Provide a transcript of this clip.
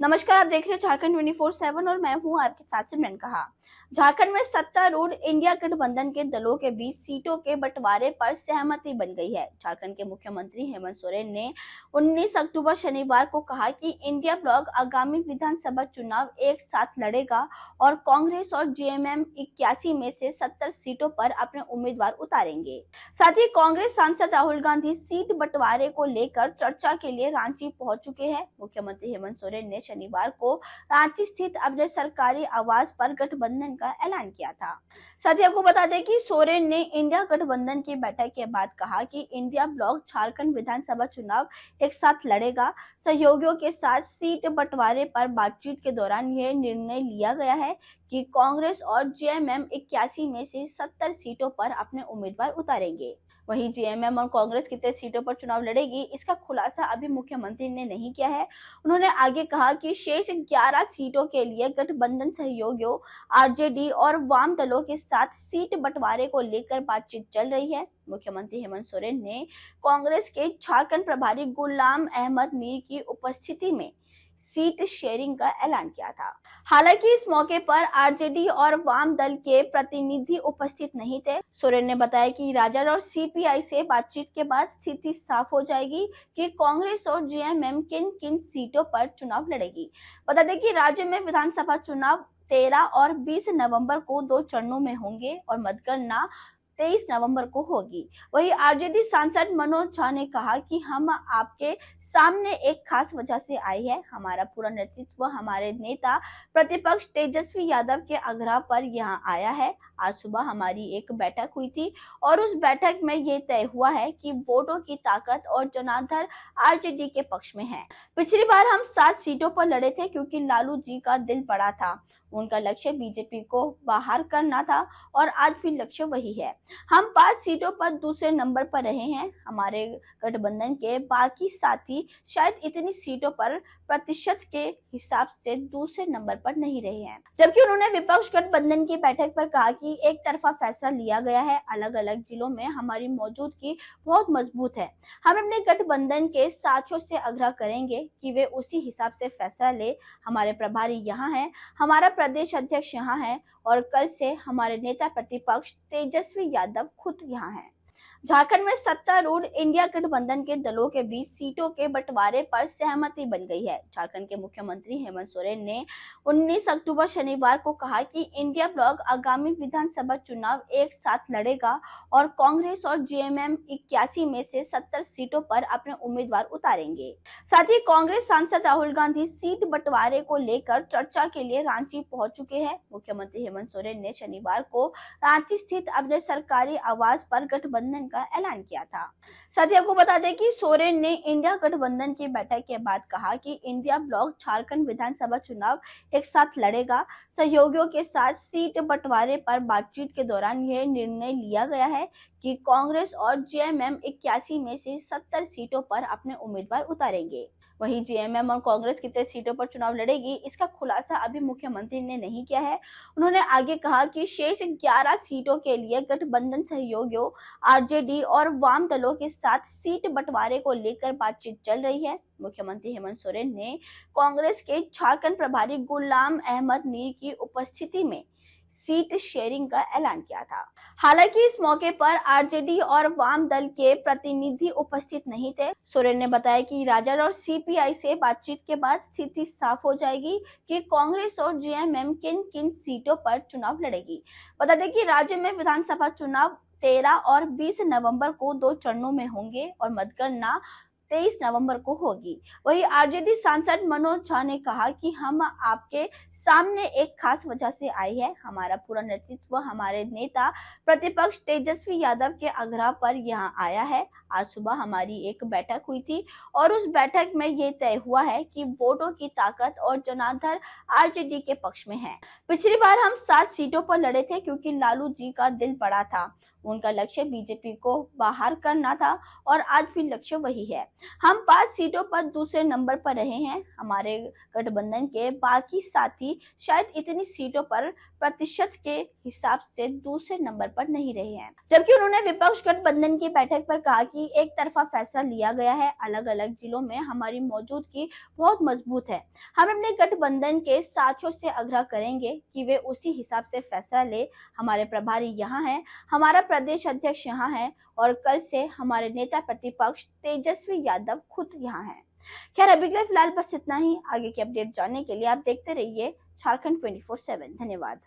नमस्कार, आप देख रहे हैं झारखंड 24/7 और मैं हूं आपके साथ सिमरन कहा। झारखंड में सत्तारूढ़ इंडिया गठबंधन के दलों के बीच सीटों के बंटवारे पर सहमति बन गई है। झारखंड के मुख्यमंत्री हेमंत सोरेन ने 19 अक्टूबर शनिवार को कहा कि इंडिया ब्लॉक आगामी विधानसभा चुनाव एक साथ लड़ेगा और कांग्रेस और जेएमएम 81 में से 70 सीटों पर अपने उम्मीदवार उतारेंगे। साथ ही कांग्रेस सांसद राहुल गांधी सीट बंटवारे को लेकर चर्चा के लिए रांची पहुंच चुके हैं। मुख्यमंत्री हेमंत सोरेन ने शनिवार को रांची स्थित अपने सरकारी आवास पर गठबंधन का ऐलान किया था। साथ ही आपको बता दें कि सोरेन ने इंडिया गठबंधन की बैठक के बाद कहा कि इंडिया ब्लॉक झारखंड विधानसभा चुनाव एक साथ लड़ेगा। सहयोगियों के साथ सीट बंटवारे पर बातचीत के दौरान यह निर्णय लिया गया है कि कांग्रेस और जेएमएम 81 में से 70 सीटों पर अपने उम्मीदवार उतारेंगे। वहीं जेएमएम और कांग्रेस कितने सीटों पर चुनाव लड़ेगी, इसका खुलासा अभी मुख्यमंत्री ने नहीं किया है। उन्होंने आगे कहा कि शेष 11 सीटों के लिए गठबंधन सहयोगियों आरजेडी और वाम दलों के साथ सीट बंटवारे को लेकर बातचीत चल रही है। मुख्यमंत्री हेमंत सोरेन ने कांग्रेस के झारखंड प्रभारी गुलाम अहमद मीर की उपस्थिति में सीट शेयरिंग का ऐलान किया था। हालांकि इस मौके पर आरजेडी और वाम दल के प्रतिनिधि उपस्थित नहीं थे। सोरेन ने बताया कि राजद और सीपीआई से बातचीत के बाद स्थिति साफ हो जाएगी कि कांग्रेस और जेएमएम किन किन सीटों पर चुनाव लड़ेगी। बता दें कि राज्य में विधानसभा चुनाव 13 और 20 नवंबर को 2 चरणों में होंगे और मतगणना 23 नवंबर को होगी। वहीं आरजेडी सांसद मनोज झा ने कहा कि हम आपके सामने एक खास वजह से आए हैं। हमारा पूरा नेतृत्व हमारे नेता प्रतिपक्ष तेजस्वी यादव के आग्रह पर यहाँ आया है। आज सुबह हमारी एक बैठक हुई थी और उस बैठक में ये तय हुआ है कि वोटों की ताकत और जनाधार आरजेडी के पक्ष में है। पिछली बार हम 7 सीटों पर लड़े थे क्योंकि लालू जी का दिल बड़ा था। उनका लक्ष्य बीजेपी को बाहर करना था और आज भी लक्ष्य वही है। हम 5 सीटों पर दूसरे नंबर पर रहे हैं। हमारे गठबंधन के बाकी साथी शायद इतनी सीटों पर प्रतिशत के हिसाब से दूसरे नंबर पर नहीं रहे हैं। जबकि उन्होंने विपक्ष गठबंधन की बैठक पर कहा कि एक तरफा फैसला लिया गया है। अलग अलग जिलों में हमारी मौजूदगी बहुत मजबूत है। हम अपने गठबंधन के साथियों से आग्रह करेंगे कि वे उसी हिसाब से फैसला ले। हमारे प्रभारी यहाँ हैं, हमारा प्रदेश अध्यक्ष यहाँ है और कल से हमारे नेता प्रतिपक्ष तेजस्वी यादव खुद यहाँ हैं। झारखंड में सत्तारूढ़ इंडिया गठबंधन के दलों के बीच सीटों के बंटवारे पर सहमति बन गई है। झारखंड के मुख्यमंत्री हेमंत सोरेन ने 19 अक्टूबर शनिवार को कहा कि इंडिया ब्लॉक आगामी विधानसभा चुनाव एक साथ लड़ेगा और कांग्रेस और जेएमएम 81 में से 70 सीटों पर अपने उम्मीदवार उतारेंगे। साथ ही कांग्रेस सांसद राहुल गांधी सीट बंटवारे को लेकर चर्चा के लिए रांची पहुंच चुके हैं। मुख्यमंत्री हेमंत सोरेन ने शनिवार को रांची स्थित अपने सरकारी आवास पर गठबंधन का ऐलान किया था। साथ ही आपको बता दें कि सोरेन ने इंडिया गठबंधन की बैठक के बाद कहा कि इंडिया ब्लॉक झारखंड विधानसभा चुनाव एक साथ लड़ेगा। सहयोगियों के साथ सीट बंटवारे पर बातचीत के दौरान यह निर्णय लिया गया है कि कांग्रेस और जेएमएम 81 में से 70 सीटों पर अपने उम्मीदवार उतारेंगे। वहीं जेएमएम और कांग्रेस कितने सीटों पर चुनाव लड़ेगी, इसका खुलासा अभी मुख्यमंत्री ने नहीं किया है। उन्होंने आगे कहा कि शेष 11 सीटों के लिए गठबंधन सहयोगियों आरजेडी और वाम दलों के साथ सीट बंटवारे को लेकर बातचीत चल रही है। मुख्यमंत्री हेमंत सोरेन ने कांग्रेस के झारखंड प्रभारी गुलाम अहमद मीर की उपस्थिति में सीट शेयरिंग का ऐलान किया था। हालांकि इस मौके पर आरजेडी और वाम दल के प्रतिनिधि उपस्थित नहीं थे। सोरेन ने बताया कि राजद और सीपीआई से बातचीत के बाद स्थिति साफ हो जाएगी कि कांग्रेस और जेएमएम किन किन सीटों पर चुनाव लड़ेगी। बता दें कि राज्य में विधानसभा चुनाव 13 और 20 नवंबर को 2 चरणों में होंगे और मतगणना 23 नवंबर को होगी। वहीं आरजेडी सांसद मनोज झा ने कहा कि हम आपके सामने एक खास वजह से आए हैं। हमारा पूरा नेतृत्व हमारे नेता प्रतिपक्ष तेजस्वी यादव के आग्रह पर यहाँ आया है। आज सुबह हमारी एक बैठक हुई थी और उस बैठक में ये तय हुआ है कि वोटों की ताकत और जनाधार आरजेडी के पक्ष में है। पिछली बार हम 7 सीटों पर लड़े थे क्योंकि लालू जी का दिल बड़ा था। उनका लक्ष्य बीजेपी को बाहर करना था और आज भी लक्ष्य वही है। हम 5 सीटों पर दूसरे नंबर पर रहे हैं। हमारे गठबंधन के बाकी साथी शायद इतनी सीटों पर प्रतिशत के हिसाब से दूसरे नंबर पर नहीं रहे हैं। जबकि उन्होंने विपक्ष गठबंधन की बैठक पर कहा कि एक तरफा फैसला लिया गया है, अलग अलग जिलों में हमारी मौजूदगी बहुत मजबूत है। हम अपने गठबंधन के साथियों से आग्रह करेंगे कि वे उसी हिसाब से फैसला ले। हमारे प्रभारी यहाँ हैं, हमारा प्रदेश अध्यक्ष यहाँ है और कल से हमारे नेता प्रतिपक्ष तेजस्वी यादव खुद यहाँ हैं। खैर अभी के लिए फिलहाल बस इतना ही। आगे की अपडेट जानने के लिए आप देखते रहिए झारखंड 24/7। धन्यवाद।